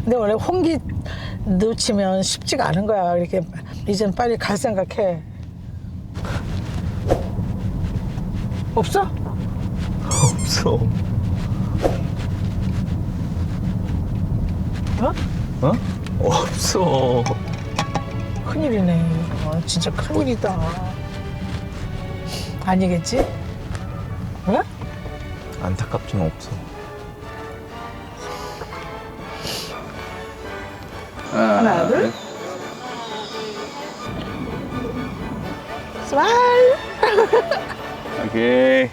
근데 원래 홍기 놓치면 쉽지가 않은 거야. 이렇게 이젠 빨리 갈 생각해. 없어? 없어. 어? 어? 없어. 큰일이네. 진짜 큰일이다. 아니겠지? 어? 안타깝지는 없어. 하나, 둘. 스마일. 오케이.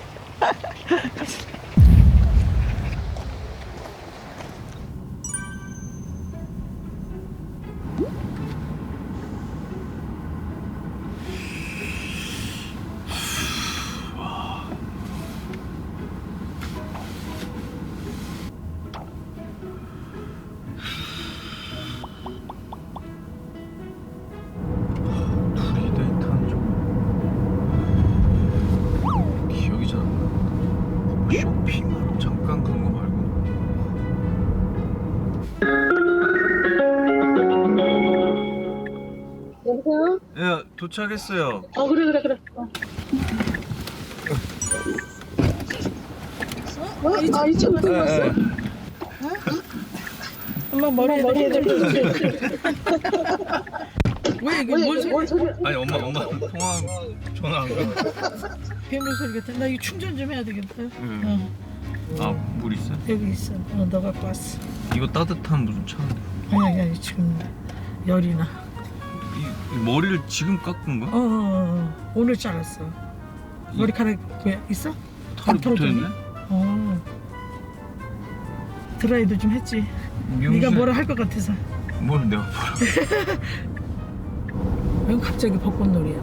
둘이 데이트한 적 기억이 잘 안 나. 뭐 쇼핑하러 잠깐 간 거 말고. 여보세요? 예, 도착했어요. 그래. 이쪽으로 들어왔어? 예. 엄마 머리에 왜 이게 뭔 소리? 아니 엄마 통화 전화 안 가. 괴물 소리 같아. 나 이거 충전 좀 해야 되겠다. 아, 물 있어? 여기 있어. 너 갖고 왔어. 이거 따뜻한 무슨 차? 아니 지금 열이 나. 이 머리를 지금 깎은 거야? 오늘 잘랐어. 머리카락 왜 있어? 털이 붙어있네? 드라이도 좀 했지. 네가 뭐라 할 것 같아서. 뭘 내가 뭐라. 왜 갑자기 벚꽃놀이야?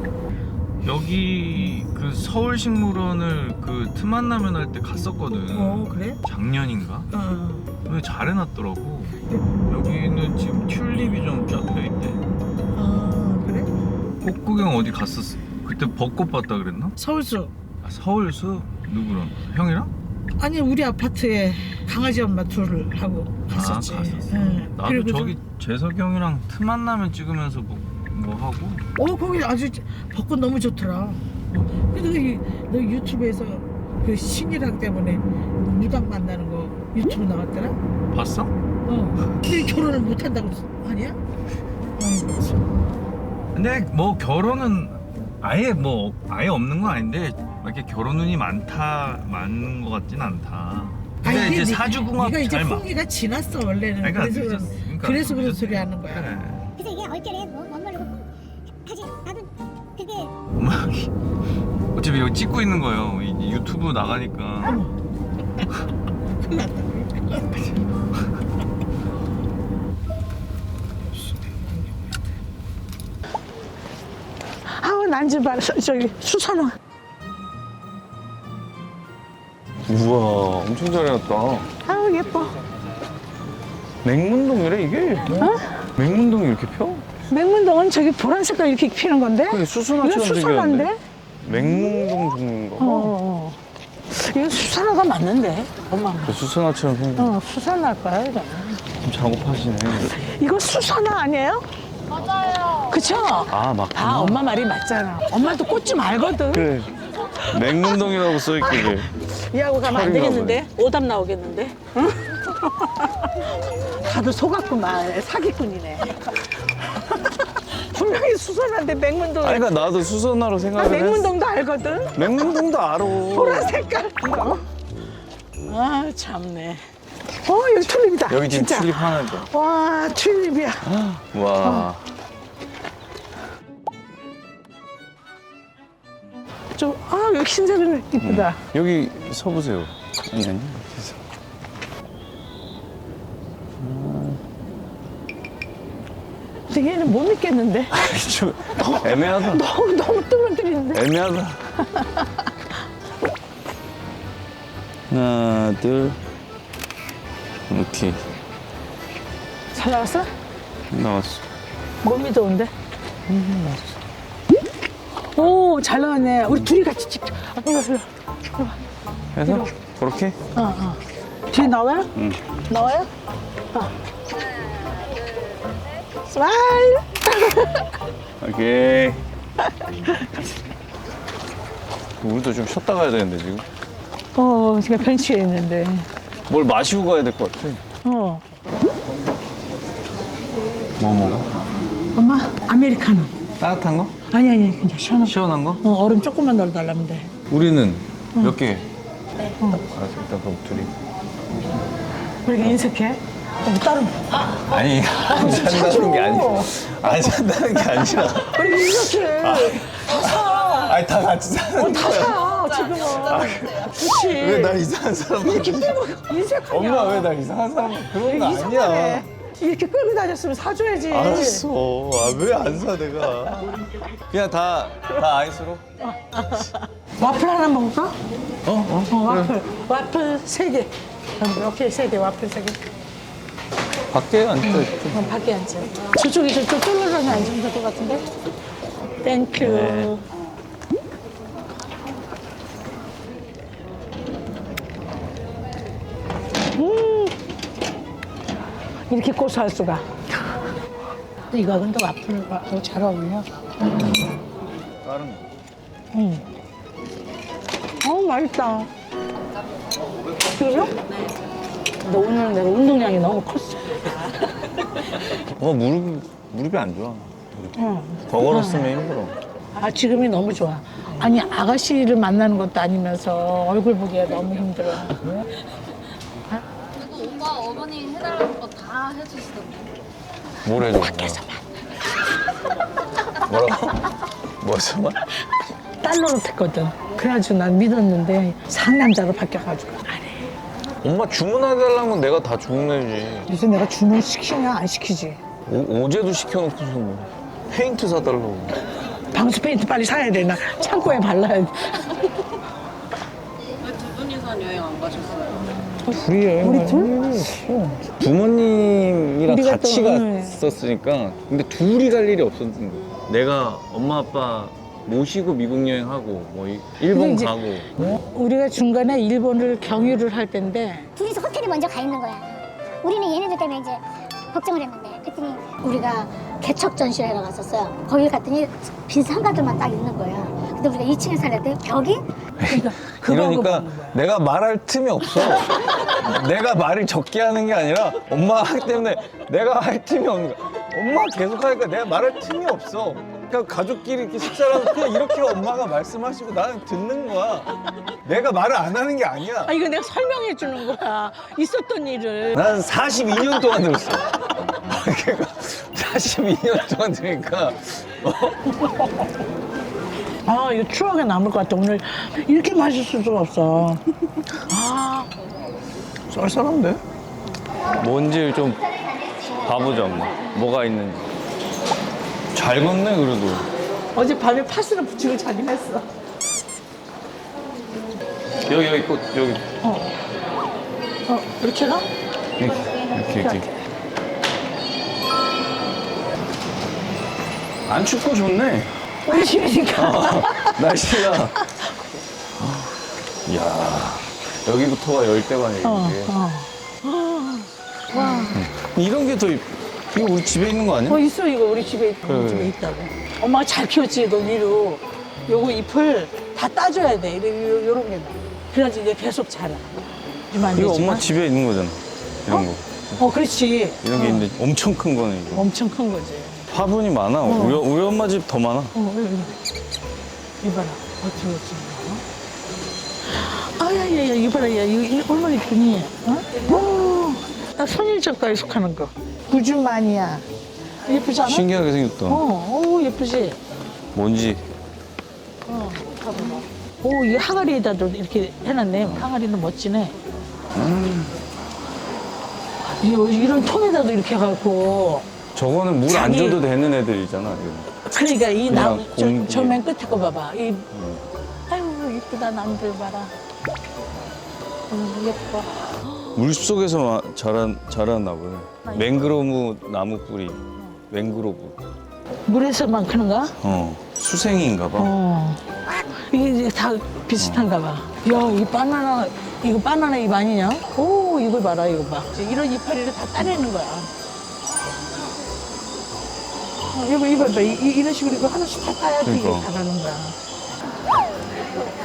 여기 그 서울식물원을 그 틈만 나면 할 때 갔었거든. 그래? 작년인가? 근데 잘 해놨더라고. 여기는 지금 튤립이 좀 쫙 펴있대. 그래? 꽃 구경 어디 갔었어? 그때 벚꽃 봤다 그랬나? 서울수. 아, 서울수? 누구랑? 형이랑? 아니 우리 아파트에 강아지 엄마 둘을 하고 갔었지. 갔었어. 응. 나도 그리고 저기 재석이 형이랑 틈만 나면 찍으면서 뭐 하고. 거기 아주 벚꽃 너무 좋더라. 근데 너 유튜브에서 그 신이랑 때문에 무당 만나는 거 유튜브 나왔더라. 봤어? 근데 결혼을 못 한다고 아니야? 아이고 참. 근데 뭐 결혼은 아예 없는 건 아닌데 이렇게 결혼 운이 많은 것 같진 않다. 근데 아니, 이제 네- 사주궁합 네가 이제 잘 홍기가 지났어 원래는. 그러니까 그래서 그런 소리 하는 거야. 그래. 그래서 이게 얼결에 뭐 멋모르고 하지 나도 되게 엄마 어차피 이거 찍고 있는 거예요. 이 유튜브 나가니까. 큰일 났다. 아우 난지 봐. 저기 수선화. 우와, 엄청 잘 해놨다. 아우 예뻐. 맹문동이래 이게? 맹문동이 이렇게 펴? 맹문동은 저기 보라 색깔 이렇게 피는 건데? 그게 수선화처럼 이거 수선화인데? 맹문동 종류인가 봐. 이거 수선화가 맞는데? 엄마. 그 수선화처럼 생긴. 수선화일 거야 이거. 좀 작업하시네. 이거 수선화 아니에요? 맞아요. 그쵸? 아, 맞구나. 엄마 말이 맞잖아. 엄마도 꽃 좀 알거든. 그래. 맹문동이라고 써있길래. 이하고 가면 안 철인가 되겠는데? 오답 나오겠는데? 응? 다들 속았구만. 사기꾼이네. 분명히 수선한데 맹문동. 아니, 그러니까 나도 수선화로 나 생각을 했어. 맹문동도 알거든. 맹문동도 알아. 보라 색깔. 아 참네. 여기 튤립이다. 여기 지금 진짜. 튤립 하나 더. 와 튤립이야. 와. 여기 흰색은 이쁘다. 여기 서보세요. 아니. 여기서. 근데 얘는 못 믿겠는데. 좀 애매하다. 너무 뜨문뜨리는데. 애매하다. 하나, 둘. 오케이. 잘 나왔어? 나왔어. 몸이 더운데? 오, 잘 나왔네. 우리 둘이 같이 찍자. 이리 와. 해서? 그렇게? 뒤에 나와요? 응. 나와요? 스마일. 오케이. 우리도 좀 쉬었다 가야 되는데 지금. 지금 벤치에 있는데. 뭘 마시고 가야 될 것 같아. 어. 뭐 먹어? 엄마 아메리카노. 따뜻한 거? 아니 그냥 시원한 거. 시원한 거? 얼음 조금만 넣어달라면 돼. 우리는 몇 개? 알았어, 일단 그럼 둘이. 우리가 인색해? 따로. 아니, 안 산다는 게 아니라. 안 산다는 게 아니라. 우리 인색해. 다 사. 아니, 다 같이 사는 다 거야. 사. 지금은. 그렇지. 왜 날 이상한 사람 이렇게 만드냐? 끌고 인색하냐? 엄마 왜 날 이상한 사람 그런 거 아니야. 이상하네. 이렇게 끌고 다녔으면 사줘야지. 알았어. 아, 왜 안 사, 내가. 그냥 다 아이스로? 와플 하나 먹을까? 와플. 그래. 와플 3개. 오케이, 3개. 와플 3개. 밖에 앉아. 밖에 앉아. 저쪽이 저쪽 쫄르렁이 앉으면 될 것 같은데? 땡큐. 네. 이렇게 고소할 수가. 이거 근데 와플하고 잘 어울려. 다른 거. 맛있다. 그래요? 네. 근데 오늘 내가 운동량이 너무 컸어. 무릎이 안 좋아. 응. 더 걸었으면 힘들어. 지금이 너무 좋아. 아니, 아가씨를 만나는 것도 아니면서 얼굴 보기가 너무 힘들어. 그리고 오빠 어머니 해달라는 거 다 해주시던데. 뭘 해줘? 뭐라고? 뭐였어? 딸로로 했거든. 그래가지고 난 믿었는데 상남자로 바뀌어가지고 안 해. 엄마 주문해달라는 건 내가 다 주문해주지. 요새 내가 주문 시키냐 안 시키지. 어제도 시켜놓고서 뭐 페인트 사달라고. 방수 페인트 빨리 사야 돼. 나 창고에 발라야 돼. 왜 두 분이서 여행 안 가셨어요? 우리 둘? 부모님이랑 우리가 같이 또, 갔었으니까 근데 둘이 갈 일이 없었던 거야. 내가 엄마 아빠 모시고 미국 여행하고 뭐 일본 이제 가고. 우리가 중간에 일본을 경유를 할 텐데 둘이서 호텔에 먼저 가 있는 거야. 우리는 얘네들 때문에 이제 걱정을 했는데 그랬더니 우리가 개척 전시회를 갔었어요. 거길 갔더니 빈 상가들만 딱 있는 거야. 근데 우리가 2층에 살았대. 벽이 그러니까 그거하고 이러니까 먹는 거야. 내가 말할 틈이 없어. 내가 말을 적게 하는 게 아니라 엄마 하기 때문에 내가 할 틈이 없는 거야. 엄마 계속 하니까 내가 말할 틈이 없어. 그러니까 가족끼리 이렇게 식사를 하고 그냥 이렇게 엄마가 말씀하시고 나는 듣는 거야. 내가 말을 안 하는 게 아니야. 이거 내가 설명해 주는 거야. 있었던 일을. 난 42년 동안 들었어. 그러니까 42년 동안 들으니까 이거 추억에 남을 것 같아. 오늘 이렇게 맛있을 수가 없어. 쌀쌀한데? 뭔지 좀 봐보자, 엄마. 뭐가 있는지. 잘 걷네, 그래도. 어젯밤에 파스를 붙이고 자긴 했어. 여기 꽃, 여기. 이렇게 가? 이렇게. 안 춥고 좋네. 우리 집이니까. 날씨가. 이야, 여기부터가 열대관이야, 이게. 와. 이런 게 더, 이거 우리 집에 있는 거 아니야? 있어, 이거 우리 집에, 그래. 집에 있다고. 엄마가 잘 키웠지, 너 위로. 요거 잎을 다 따줘야 돼. 요런 게 나. 그래야지 이제 계속 자라. 이만 이거 되지만. 엄마 집에 있는 거잖아. 이런 거. 그렇지. 이런 게 있는데 엄청 큰 거네, 이거. 엄청 큰 거지. 화분이 많아. 우리 엄마 집 더 많아. 이봐라. 어떻게 아야야야, 이봐라. 야, 이거 얼마나 이쁘니? 나 선일작가에 속하는 거. 구주마니아. 예쁘지 않아? 신기하게 생겼다. 예쁘지? 뭔지. 이 항아리에다도 이렇게 해놨네. 항아리도 멋지네. 이런 통에다도 이렇게 해갖고. 저거는 물 안 자기- 줘도 되는 애들이잖아. 이거. 그러니까 이 그냥 나무, 공기. 저 맨 끝에 거 봐봐. 아유, 이쁘다, 남들 봐라. 예뻐. 물속에서 자랐나 보네. 맹그로브 나무 뿌리. 맹그로브. 물에서만 크는가? 수생인가 봐. 이게 이제 다 비슷한가 봐. 야, 이거 바나나 잎 아니냐? 이거 봐라, 이거 봐. 이런 이파리를 다 따내는 거야. 이거 입어봐. 이런 식으로 이거 하나씩 다 따야지 이게 그러니까. 다 가는 거야.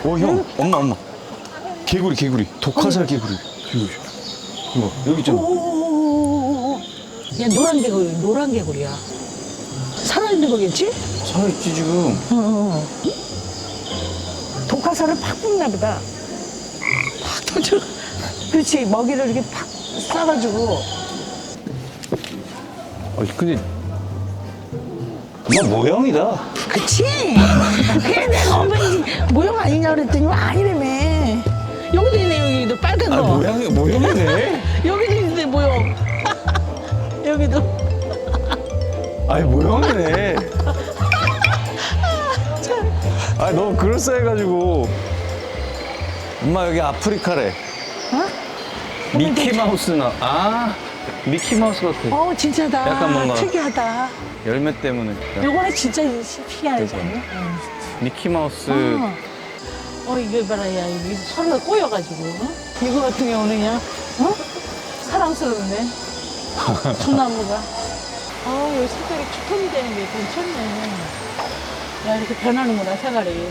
오, 형. 엄마. 개구리. 독화살 개구리. 이거, 여기 있잖아. 오오오오오오. 야 노란 개구리야. 살아있는 거겠지? 살아있지, 지금. 어. 독화살을 팍 뽑나 보다. 팍 터져. 그렇지. 먹이를 이렇게 팍 싸가지고. 근데. 뭐 모형이다. 그치? 그래 내가 어머니 모형 아니냐 그랬더니 아니라며. 여기도 있네 여기도 빨간 거. 모형이네. 여기도 있는데 모형. 여기도. 모형이네. 너무 그럴싸해가지고. 엄마 여기 아프리카래. 어? 미키마우스나. 미키마우스 같아. 진짜다. 약간 뭔가- 특이하다. 열매 때문에. 요거는 진짜 희한하지 않냐? 미키마우스. 이거 봐라, 야, 이게 서로가 꼬여가지고. 이거 같은 경우는 그냥, 사랑스러운데? 소나무가. 여기 색깔이 톤이 되는 게 괜찮네. 야, 이렇게 변하는구나, 색깔이.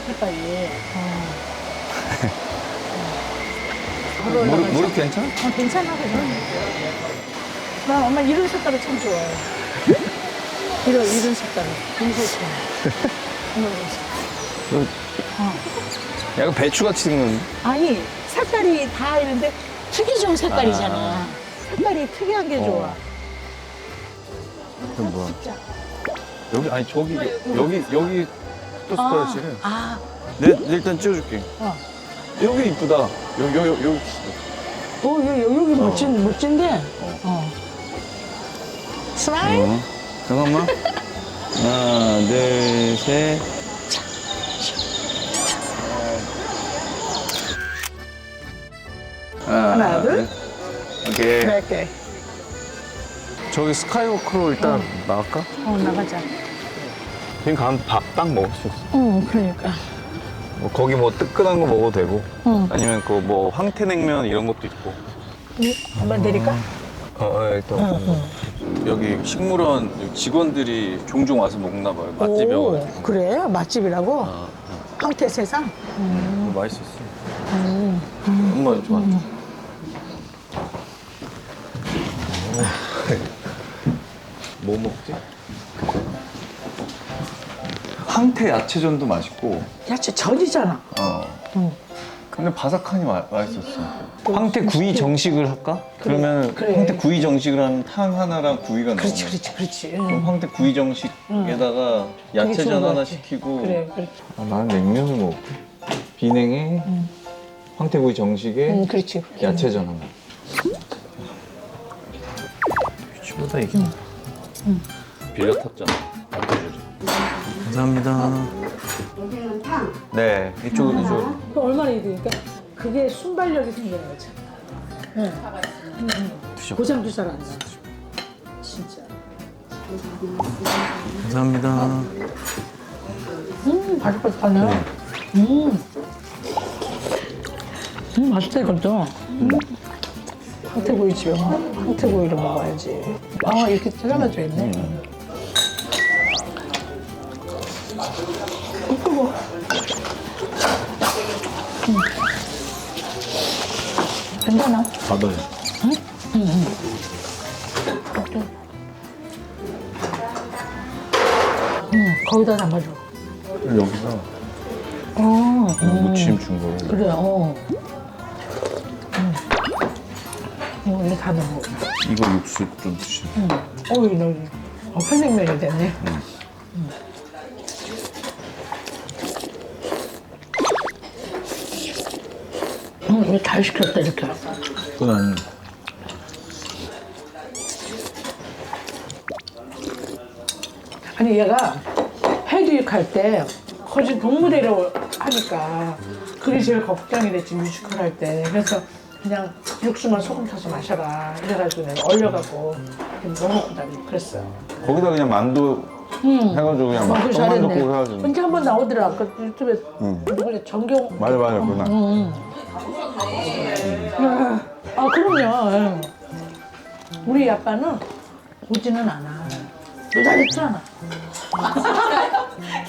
머리 괜찮아? 괜찮아, 그래. 나 엄마 이런 색깔을 참 좋아해. 이런 색깔을. 인쇄처럼. 약간 배추같이 생겼네. 아니 색깔이 다 이런데 특이종 색깔이잖아. 색깔이 특이한 게 좋아. 그럼 뭐야? 여기 또 스타일이래. 내 일단 찍어줄게. 여기 이쁘다. 여기. 여기 멋진데. 스마일. 잠깐만. 하나, 둘, 셋. 하나, 둘. 오케이. 이렇게. 저기 스카이워크로 일단 나갈까? 나가자. 지금 가면 밥 딱 먹을 수 있어. 그러니까. 거기 뭐 뜨끈한 거 먹어도 되고. 응. 아니면 그 뭐 황태냉면 이런 것도 있고. 한번 내릴까? 일단. 여기 식물원 직원들이 종종 와서 먹나 봐요. 맛집이어가지고. 그래? 맛집이라고? 황태 세상? 맛있었어. 엄마 좋아. 뭐 먹지? 황태 야채전도 맛있고. 야채 전이잖아. 근데 바삭하니 맛있었어. 황태 구이 정식을 할까? 그러면 그래. 황태 구이 정식을 하면 탕 하나랑 구이가 나오네. 그렇지. 그럼 황태 구이 정식에다가 야채전 좋은 거 하나 같아. 시키고. 그래. 나는 냉면을 먹을게. 비냉에 황태구이 정식에 그렇지. 야채전 하나. 위치보다 이게 빌려 탔잖아. 감사합니다. 네, 이쪽. 그 얼마나 이르니까 그게 순발력이 생기는 거잖아. 드셔. 고장도 잘 안 나. 진짜. 감사합니다. 바삭바삭하네. 맛있다 이것도. 황태구이 집에 황태구이를 먹어야지. 이렇게 잘라가지고 있네. 뜨거워. 괜찮아? 받아요. 거기다 담아줘. 여기서 무침 준 거를. 그래, 이거 다 넣어. 이거 육수 좀 주시면. 여기. 편냉면이 됐네. 이거 잘 시켰다, 이렇게. 그건 아니, 얘가 헤드윅 때 거진 동물애라고 하니까 그게 제일 걱정이 됐지, 뮤지컬 할 때. 그래서 그냥 육수만 소금 타서 마셔라. 이래가지고 내가 얼려갖고 넣어놓고 다니고 그랬어요. 거기다 그냥 만두 해가지고 그냥 막 그거 떡만 넣고 잘했네. 해가지고. 언제 한번 나오더라. 아까 유튜브에 누구냐, 정경. 맞아, 그날. 그럼요. 우리 아빠는 오지는 않아. 너 잘했잖아.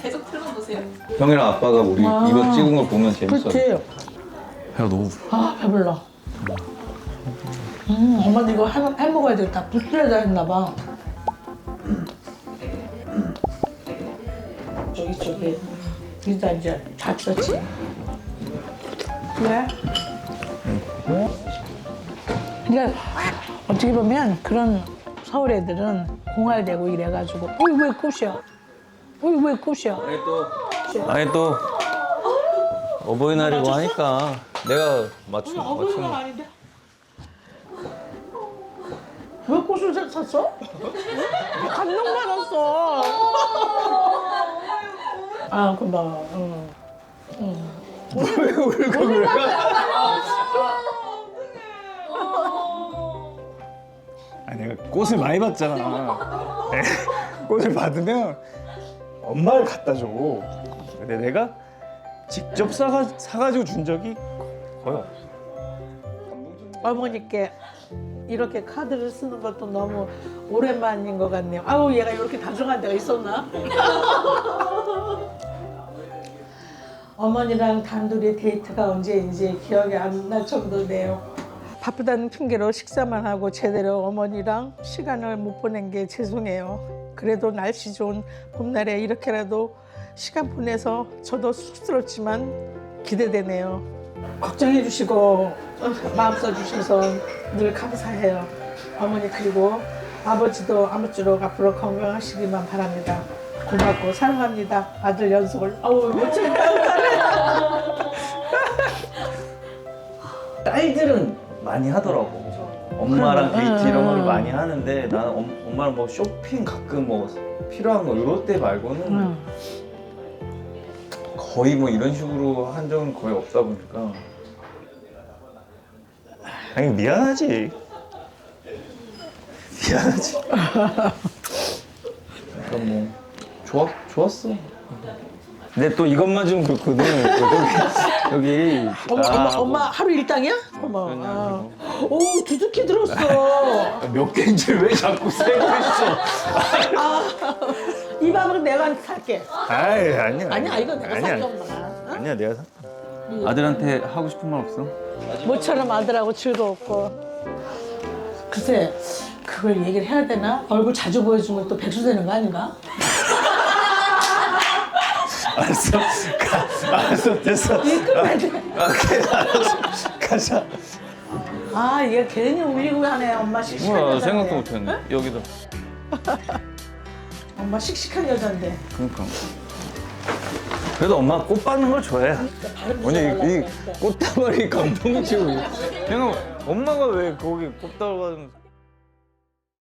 계속 틀어보세요. 형이랑 아빠가 우리 이거 찍은 걸 보면 재밌어. 그렇지. 배가 너무 아 배불러. 엄마도 이거 해 먹어야 되겠다. 부스러져 했나 봐. 저기 일단 이제 다 쳤지. 왜? 그러니까 어떻게 보면 그런 서울 애들은 공활되고 이래가지고 어이 왜 꽃이야? 어이 왜 꽃이야? 아니 또 어버이날이고 하니까 내가 맞춘 아닌데. 왜 꽃을 샀어? 감동받았어. 아 고마워. 왜 울고 그래? 아니 내가 꽃을 많이 받잖아. 꽃을 받으면 엄마를 갖다 줘. 근데 내가 직접 사가지고 준 적이 거의 없어. 어머니께 이렇게 카드를 쓰는 것도 너무 오랜만인 것 같네요. 아우 얘가 이렇게 다정한 데가 있었나? 어머니랑 단둘이 데이트가 언제인지 기억이 안 날 정도네요. 바쁘다는 핑계로 식사만 하고 제대로 어머니랑 시간을 못 보낸 게 죄송해요. 그래도 날씨 좋은 봄날에 이렇게라도 시간 보내서 저도 쑥스럽지만 기대되네요. 걱정해 주시고 마음 써주셔서 늘 감사해요. 어머니 그리고 아버지도 아무쪼록 앞으로 건강하시기만 바랍니다. 고맙고 사랑합니다. 아들 연속을. 아우 멋지다. 딸들은 많이 하더라고. 엄마랑 그러면, 데이트 이런 걸 많이 하는데 나는 엄마랑 뭐 쇼핑 가끔 뭐 필요한 거 이럴 때 말고는 거의 뭐 이런 식으로 한 적은 거의 없다 보니까 아니 미안하지. 그러니까 뭐 좋았어. 근데 또 이것만 좀 그렇거든. 여기 엄마 하루 일당이야? 어머. 오 두둑히 들었어. 몇 개인지 왜 자꾸 세고 있어? 이 밥은 내가 살게. 아니야. 아니야 이거 내가 살게 엄마. 아니야 내가 사. 아들한테 하고 싶은 말 없어? 모처럼 아들하고 즐거웠고. 글쎄 그걸 얘기를 해야 되나? 얼굴 자주 보여주면 또 백수 되는 거 아닌가? 알았어 됐어. 이끌면 돼. 오케이 알았어 가자. 아 얘 괜히 울리고 하네. 엄마 씩씩한 뭐야 여자인데. 생각도 못했네. 여기도. 엄마 씩씩한 여잔데. 그러니까. 그래도 엄마 꽃 받는 걸 좋아해. 아니 이 꽃다발이 감동이지. 그냥 엄마가 왜 거기 꽃다발 받으면